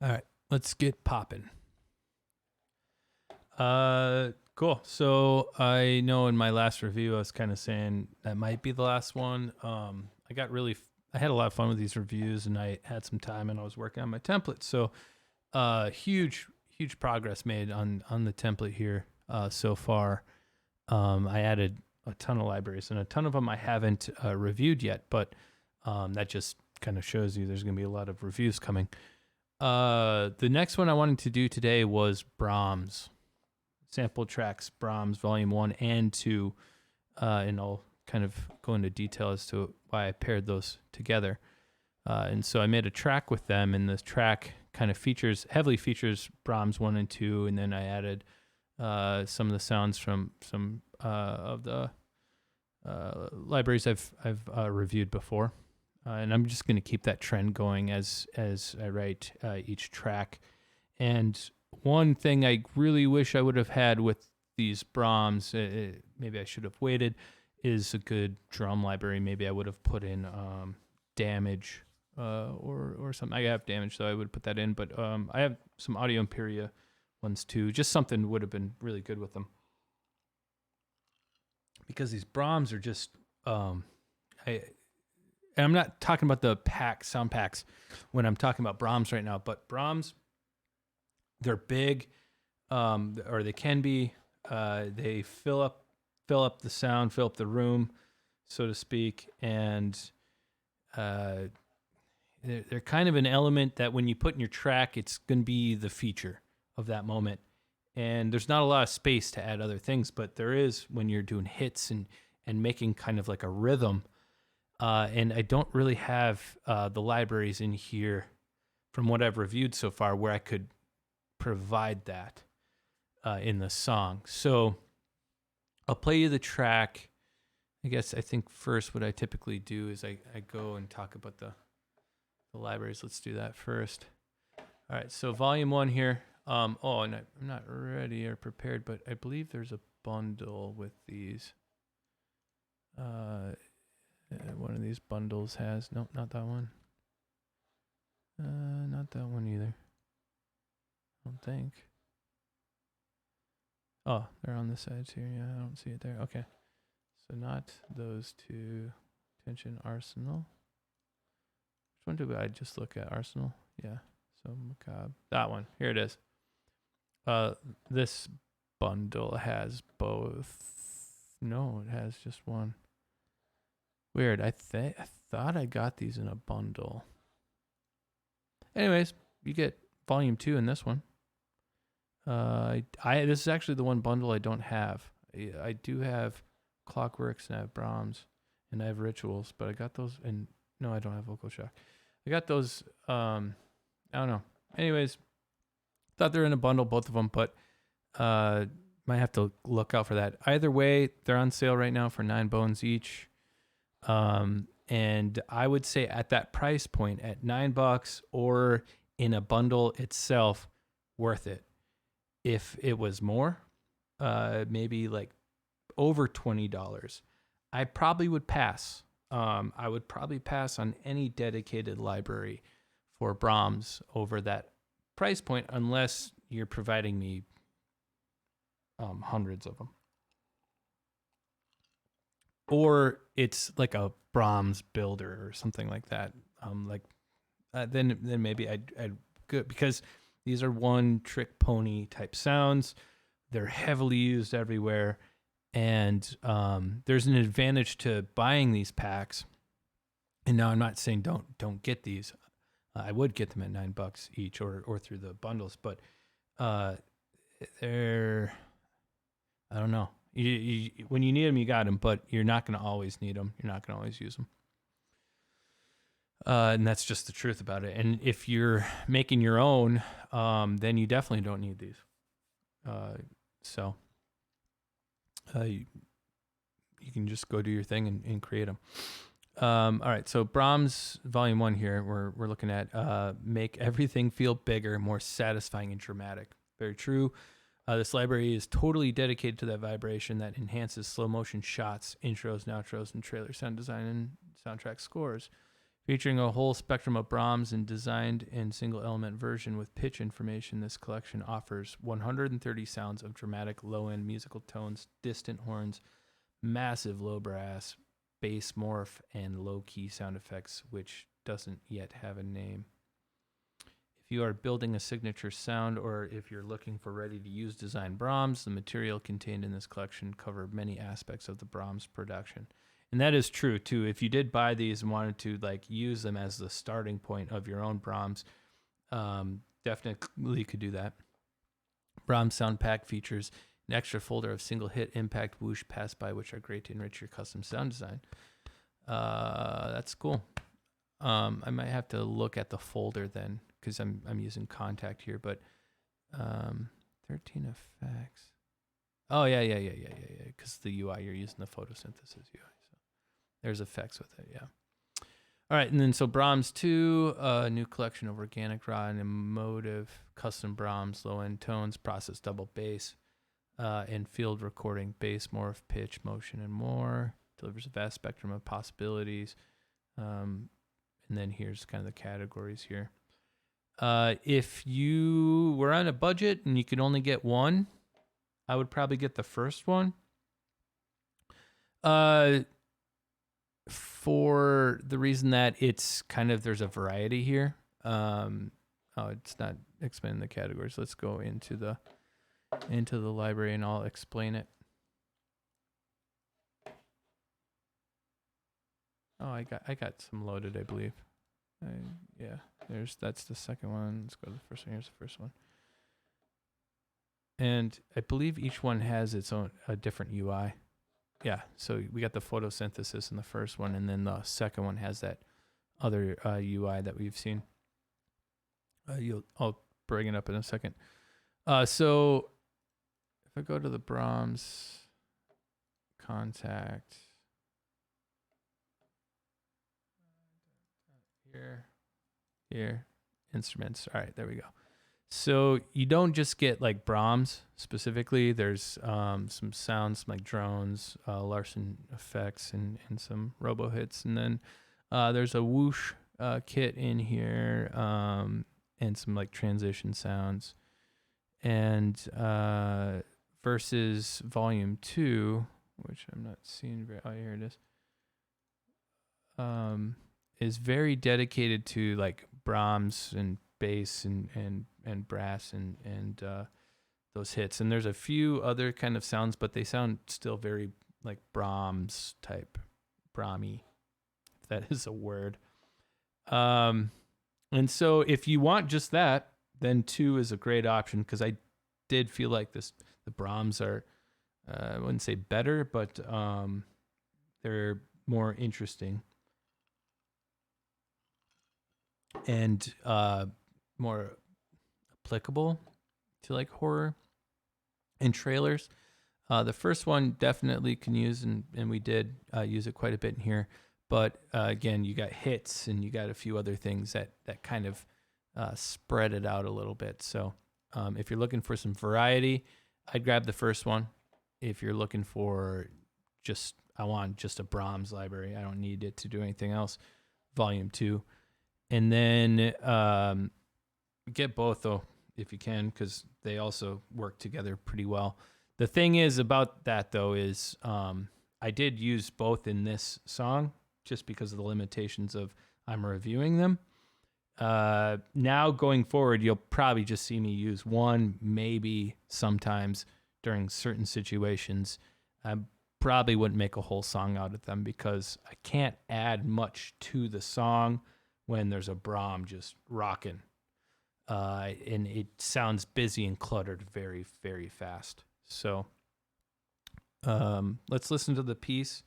All right, let's get popping. Cool. So I know in my last review, I was kind of saying that might be the last one. I had a lot of fun with these reviews, and I had some time, and I was working on my template. So, huge progress made on the template here so far. I added a ton of libraries, and a ton of them I haven't reviewed yet, but that just kind of shows you there's going to be a lot of reviews coming. The next one I wanted to do today was Braams, Sampletraxx Braams Volume 1 and 2, and I'll kind of go into detail as to why I paired those together. And so I made a track with them, and this track kind of heavily features Braams 1 and 2, and then I added some of the sounds from some of the libraries I've reviewed before. And I'm just going to keep that trend going as I write each track. And one thing I really wish I would have had with these Braams, maybe I should have waited, is a good drum library. Maybe I would have put in Damage or something. I have Damage, so I would put that in. But I have some Audio Imperia ones too. Just something would have been really good with them. Because these Braams are just... And I'm not talking about the sound packs when I'm talking about Braams right now, but Braams, they're big, or they can be. They fill up the sound, fill up the room, so to speak, and they're kind of an element that when you put in your track, it's going to be the feature of that moment. And there's not a lot of space to add other things, but there is when you're doing hits and making kind of like a rhythm. And I don't really have the libraries in here from what I've reviewed so far where I could provide that in the song. So I'll play you the track. I think first what I typically do is I go and talk about the libraries. Let's do that first. All right, so volume 1 here. And I'm not ready or prepared, but I believe there's a bundle with these. One of these bundles has... Nope, not that one. Not that one either. I don't think. Oh, they're on the sides here. Yeah, I don't see it there. Okay. So not those two. Tension Arsenal. Which one did I just look at? Arsenal? Yeah. So Macabre. That one. Here it is. This bundle has both. No, it has just one. Weird. I thought I got these in a bundle. Anyways, you get volume 2 in this one. This is actually the one bundle I don't have. I do have Clockworks and I have Braams and I have Rituals, but I got those and no, I don't have Vocal Shock. I got those. I don't know. Anyways, thought they're in a bundle, both of them, but might have to look out for that. Either way, they're on sale right now for $9 each. And I would say at that price point, at $9 or in a bundle itself, worth it. If it was more, maybe like over $20, I probably would pass. I would probably pass on any dedicated library for Braams over that price point, unless you're providing me hundreds of them. Or it's like a Braams builder or something like that. Then maybe I'd good, because these are one trick pony type sounds. They're heavily used everywhere, and there's an advantage to buying these packs. And now I'm not saying don't get these. I would get them at $9 each or through the bundles, but they're, I don't know. When you need them, you got them, but you're not going to always need them. You're not going to always use them. And that's just the truth about it. And if you're making your own, then you definitely don't need these. You can just go do your thing and create them. All right, so Braams Volume 1 here, we're looking at make everything feel bigger, more satisfying and dramatic. Very true. This library is totally dedicated to that vibration that enhances slow motion shots, intros and outros, and trailer sound design and soundtrack scores. Featuring a whole spectrum of Brahms and designed in single element version with pitch information, this collection offers 130 sounds of dramatic low-end musical tones, distant horns, massive low brass, bass morph, and low-key sound effects, which doesn't yet have a name. If you are building a signature sound or if you're looking for ready-to-use design Brahms, the material contained in this collection cover many aspects of the Brahms production. And that is true, too. If you did buy these and wanted to like use them as the starting point of your own Brahms, definitely could do that. Brahms Sound Pack features an extra folder of single-hit impact whoosh pass-by, which are great to enrich your custom sound design. That's cool. I might have to look at the folder then, because I'm using Kontakt here, but 13 effects. Oh yeah. Because the UI, you're using the photosynthesis UI. So there's effects with it, yeah. All right, and then so Brahms 2, new collection of organic, raw, and emotive custom Brahms, low-end tones, process double bass, and field recording, bass, morph, pitch, motion, and more. Delivers a vast spectrum of possibilities. And then here's kind of the categories here. If you were on a budget and you could only get one, I would probably get the first one. For the reason that it's kind of, there's a variety here. It's not explaining the categories. Let's go into the library and I'll explain it. Oh, I got some loaded, I believe. Yeah, that's the second one. Let's go to the first one. Here's the first one. And I believe each one has its own a different UI. Yeah, so we got the photosynthesis in the first one, and then the second one has that other UI that we've seen. I'll bring it up in a second. So if I go to the Brahms Kontakt here, instruments. All right, there we go. So you don't just get like Brahms specifically. There's some sounds like drones, Larsen effects, and some robo hits, and then there's a whoosh kit in here, and some like transition sounds. And versus Volume 2, which I'm not seeing very. Oh, here it is very dedicated to like Brahms and bass and brass and those hits. And there's a few other kind of sounds, but they sound still very like Brahms type, Brahmy, if that is a word. And so if you want just that, then 2 is a great option, because I did feel like the Brahms are, I wouldn't say better, but they're more interesting and more applicable to like horror and trailers. The first one definitely can use, and we did use it quite a bit in here. But again, you got hits and you got a few other things that kind of spread it out a little bit. So if you're looking for some variety, I'd grab the first one. If you're looking for I want just a Brahms library, I don't need it to do anything else, Volume 2. And then get both, though, if you can, because they also work together pretty well. The thing is about that, though, is I did use both in this song just because of the limitations of I'm reviewing them. Now going forward, you'll probably just see me use one, maybe sometimes during certain situations. I probably wouldn't make a whole song out of them because I can't add much to the song when there's a Braam just rocking. And it sounds busy and cluttered very, very fast. So let's listen to the piece.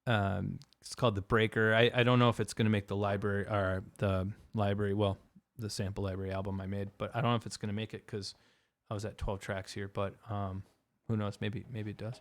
It's called The Breaker. I don't know if it's going to make the sample library album I made, but I don't know if it's going to make it because I was at 12 tracks here, but who knows? Maybe it does.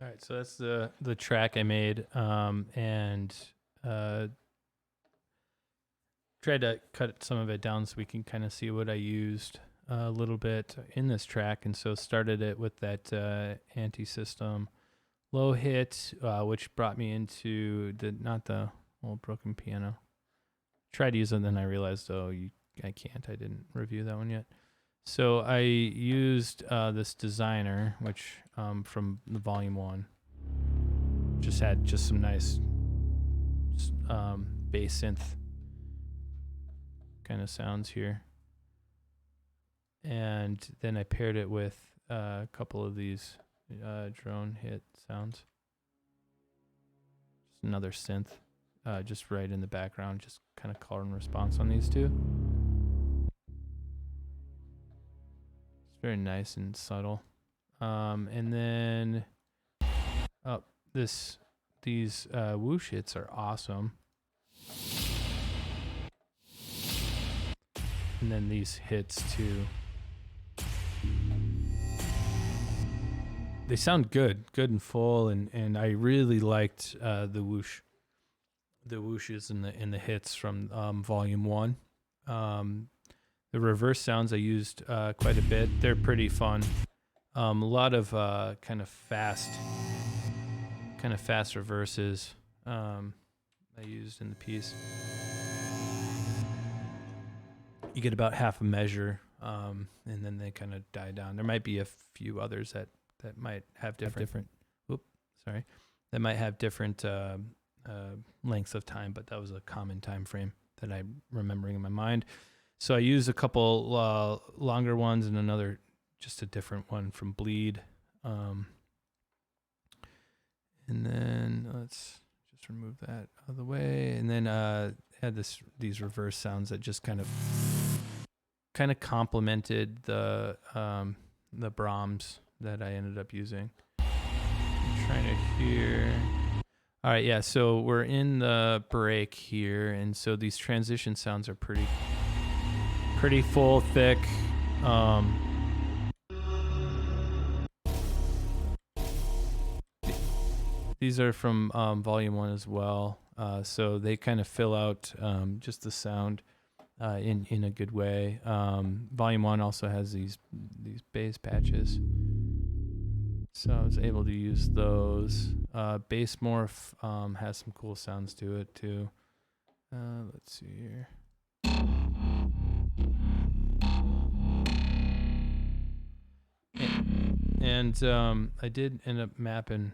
All right, so that's the track I made, and tried to cut some of it down so we can kind of see what I used a little bit in this track. And so started it with that anti-system low hit, which brought me into not the old broken piano. Tried to use it, and then I realized, I can't. I didn't review that one yet. So I used this designer, which from the volume 1, just had some nice bass synth kind of sounds here. And then I paired it with a couple of these drone hit sounds. Just another synth, just right in the background, just kind of color and response on these two. It's very nice and subtle. And then these whoosh hits are awesome. And then these hits too. They sound good and full, and I really liked the whooshes and the hits from volume 1. The reverse sounds I used quite a bit. They're pretty fun. A lot of kind of fast reverses I used in the piece. You get about half a measure, and then they kind of die down. There might be a few others that might have different. That might have different lengths of time, but that was a common time frame that I'm remembering in my mind. So I used a couple longer ones and another, just a different one from Bleed. And then let's just remove that out of the way. And then had these reverse sounds that just kind of complemented the Braams that I ended up using. I'm trying to hear. All right, yeah. So we're in the break here, and so these transition sounds are pretty full, thick. These are from volume 1 as well, so they kind of fill out just the sound in a good way. Volume 1 also has these bass patches, so I was able to use those. Bass Morph has some cool sounds to it too. Let's see here. And I did end up mapping,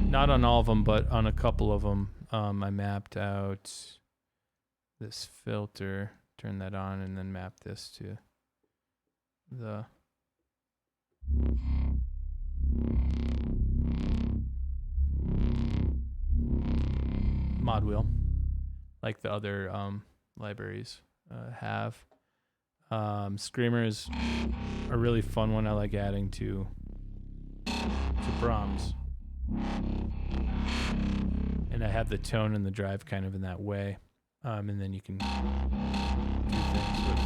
not on all of them, but on a couple of them. I mapped out this filter, turn that on, and then map this to the mod wheel, like the other libraries have. Screamer is a really fun one I like adding to Braams. And I have the tone and the drive kind of in that way. And then you can do things with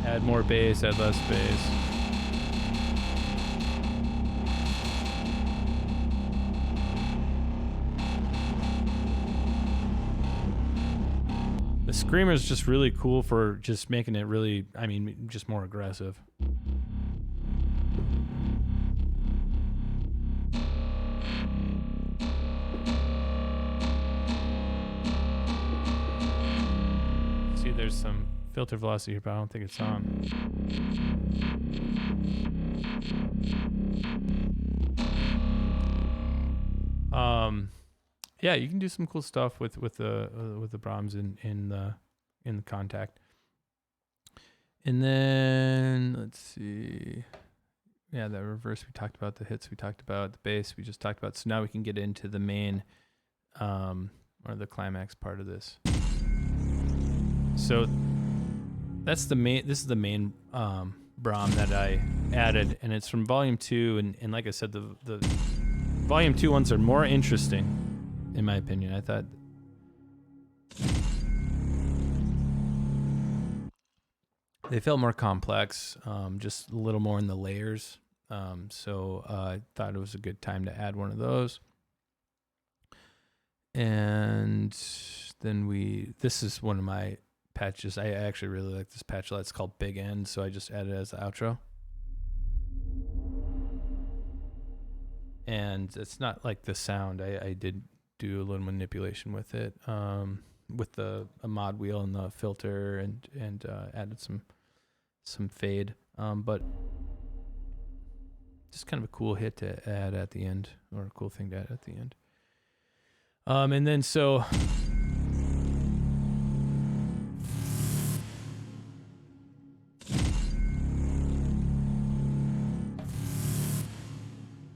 add more bass, add less bass. The Screamer is just really cool for just making it really, just more aggressive. See, there's some filter velocity here, but I don't think it's on. Yeah, you can do some cool stuff with the Braams in the Kontakt. And then let's see. Yeah, the reverse we talked about, the hits we talked about, the bass we just talked about. So now we can get into the main or the climax part of this. So that's the main. This is the main Braam that I added, and it's from Volume 2. And like I said, the Volume 2 ones are more interesting, in my opinion. I thought They felt more complex, just a little more in the layers. So I thought it was a good time to add one of those. And then this is one of my patches. I actually really like this patch. It's called Big End, so I just added it as the outro. And it's not like the sound. I did do a little manipulation with it, with a mod wheel and the filter, and added some fade. But just kind of a cool hit to add at the end, or a cool thing to add at the end. And then so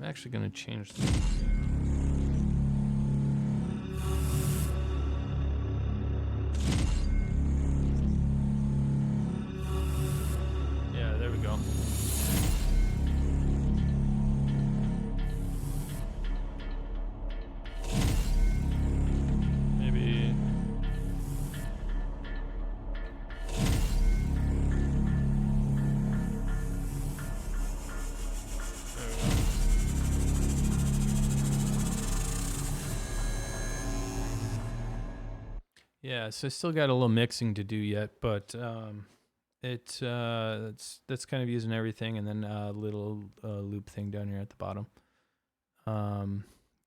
I'm actually going to change the yeah, there we go. Maybe yeah, so I still got a little mixing to do yet, but that's kind of using everything, and then a little loop thing down here at the bottom,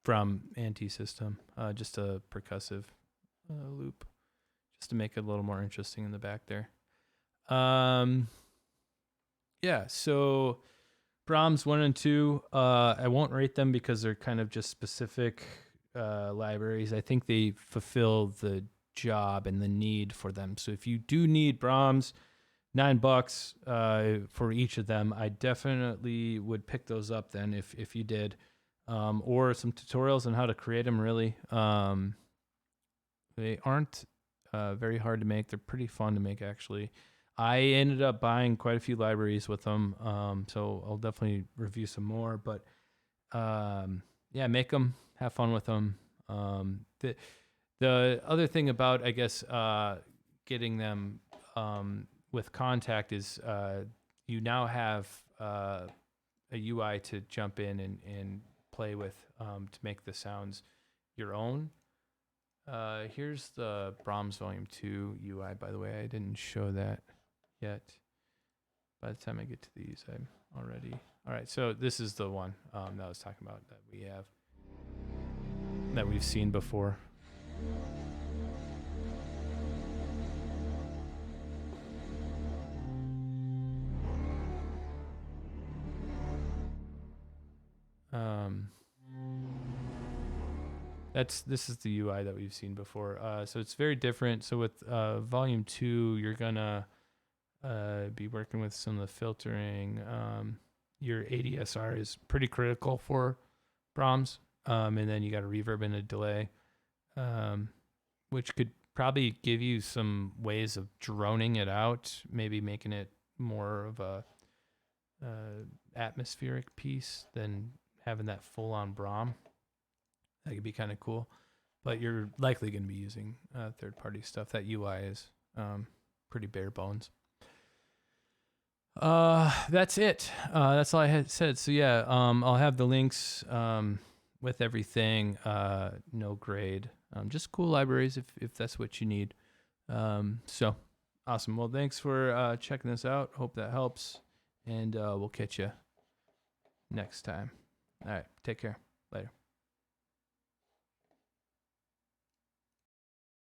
from Anti-System, just a percussive loop, just to make it a little more interesting in the back there. Yeah, so Braams 1 and 2, I won't rate them because they're kind of just specific libraries. I think they fulfill the job and the need for them. So if you do need Braams, $9 for each of them, I definitely would pick those up then if you did, or some tutorials on how to create them. Really, they aren't very hard to make. They're pretty fun to make, actually. I ended up buying quite a few libraries with them, so I'll definitely review some more. But yeah, make them, have fun with them. The other thing about, I guess, getting them with Kontakt is you now have a UI to jump in and play with to make the sounds your own. Here's the Braams Volume 2 UI, by the way. I didn't show that yet. By the time I get to these, I'm already... All right, so this is the one that I was talking about that we've seen before. This is the UI that we've seen before. So it's very different. So with Volume 2, you're gonna be working with some of the filtering. Your ADSR is pretty critical for Braams, and then you got a reverb and a delay, which could probably give you some ways of droning it out, maybe making it more of a atmospheric piece than having that full-on Braam. That could be kind of cool, but you're likely going to be using third-party stuff. That UI is pretty bare bones. That's it. That's all I had said. So yeah, I'll have the links with everything. No grade, just cool libraries if that's what you need. So awesome. Well, thanks for checking this out. Hope that helps, and we'll catch you next time. All right, take care. Later.